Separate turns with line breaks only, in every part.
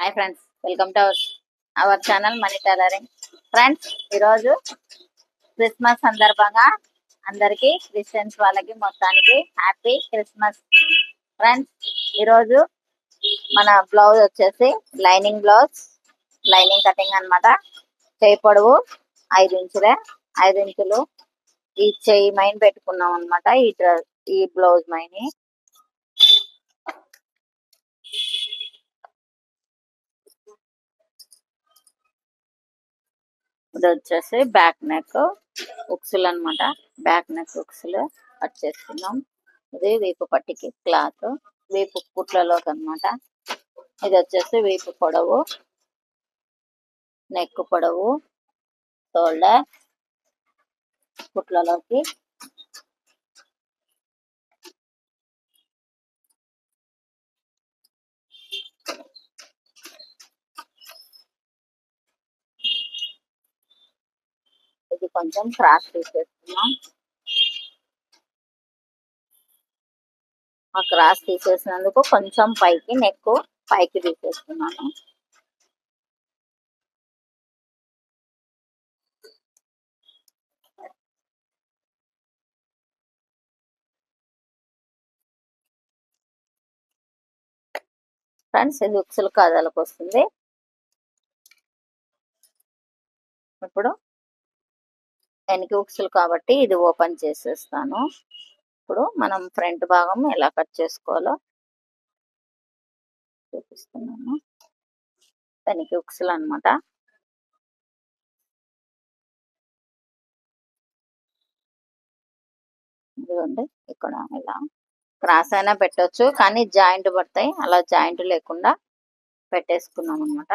Hi friends, welcome to our channel money tailoring. Friends, ఈరోజు Christmas సందర్భంగా అందరికి Christians వాళ్ళకి మొత్తానికి హ్యాపీ క్రిస్మస్. ఫ్రెండ్స్, ఈరోజు మన బ్లౌజ్ వచ్చేసి లైనింగ్ బ్లౌజ్, లైనింగ్ కటింగ్ అన్నమాట. చేయి పొడవు 5 ఇంచులే, 5 ఇంచులు ఈ చేయి మైన్ పెట్టుకున్నాం అనమాట. ఈ బ్లౌజ్ మైని ఇది వచ్చేసి బ్యాక్ నెక్ ఉక్సులు అనమాట. బ్యాక్ నెక్ ఉక్సులు కట్ చేసుకున్నాం. ఇది వీపు పట్టికి క్లాత్, వీపు కుట్లలోకి అనమాట. ఇది వచ్చేసి వీపు పొడవు, నెక్ పొడవు, షోల్డర్ కుట్లలోకి. ఇది కొంచెం క్రాస్ తీసేస్తున్నాం. ఆ క్రాస్ తీసేసినందుకు కొంచెం పైకి నెక్ పైకి తీసేస్తున్నాను. ఫ్రెండ్స్, ఇది ఉక్సులు కాదాలకు వస్తుంది. ఇప్పుడు వెనక ఉక్సులు కాబట్టి ఇది ఓపెన్ చేసేస్తాను. ఇప్పుడు మనం ఫ్రంట్ భాగం ఎలా కట్ చేసుకోవాలో చూపిస్తున్నాను. వెనక ఉక్సులు అనమాట. ఇదిగోండి, ఇక్కడ ఇలా క్రాస్ అయినా పెట్టొచ్చు, కానీ జాయింట్ పడతాయి. అలా జాయింట్ లేకుండా పెట్టేసుకున్నాం అనమాట.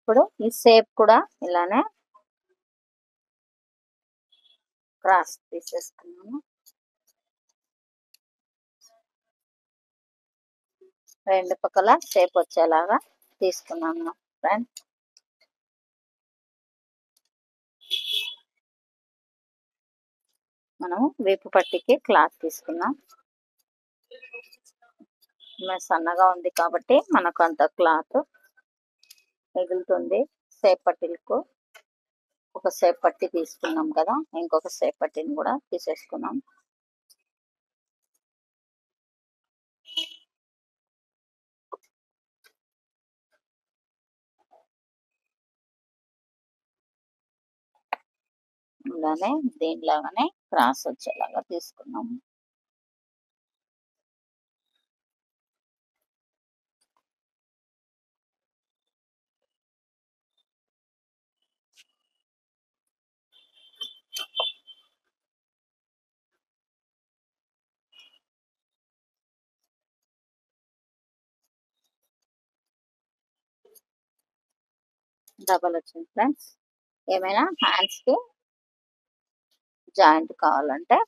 ఇప్పుడు ఈ షేప్ కూడా ఇలానే క్రాస్ తీసేసుకున్నాము. రెండు పక్కల షేప్ వచ్చేలాగా తీసుకున్నాను ఫ్రెండ్స్. మనం వీపు పట్టికి క్లాత్ తీసుకున్నాం. సన్నగా ఉంది కాబట్టి మనకు అంత క్లాత్ మిగులుతుంది. షేప్ పట్టీలకు ఒక షేప్ పట్టి తీసుకున్నాం కదా, ఇంకొక షేప్ పట్టీని కూడా తీసేసుకున్నాం. ఇలానే దీనిలాగానే క్రాస్ వచ్చేలాగా తీసుకున్నాము. డబల్ వచ్చింది ఫ్రెండ్స్. ఏమైనా హ్యాండ్స్ కి జాయింట్ కావాలంటే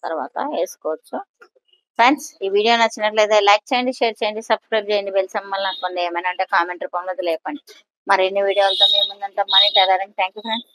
తర్వాత వేసుకోవచ్చు. ఫ్రెండ్స్, ఈ వీడియో నచ్చినట్లయితే లైక్ చేయండి, షేర్ చేయండి, సబ్స్క్రైబ్ చేయండి, బెల్ సింబల్ అనుకోండి. ఏమైనా అంటే కామెంట్ రూపంలో లేపండి. మరిన్ని వీడియోలతో మేము ముందంతా money tailoring. Thank you friends.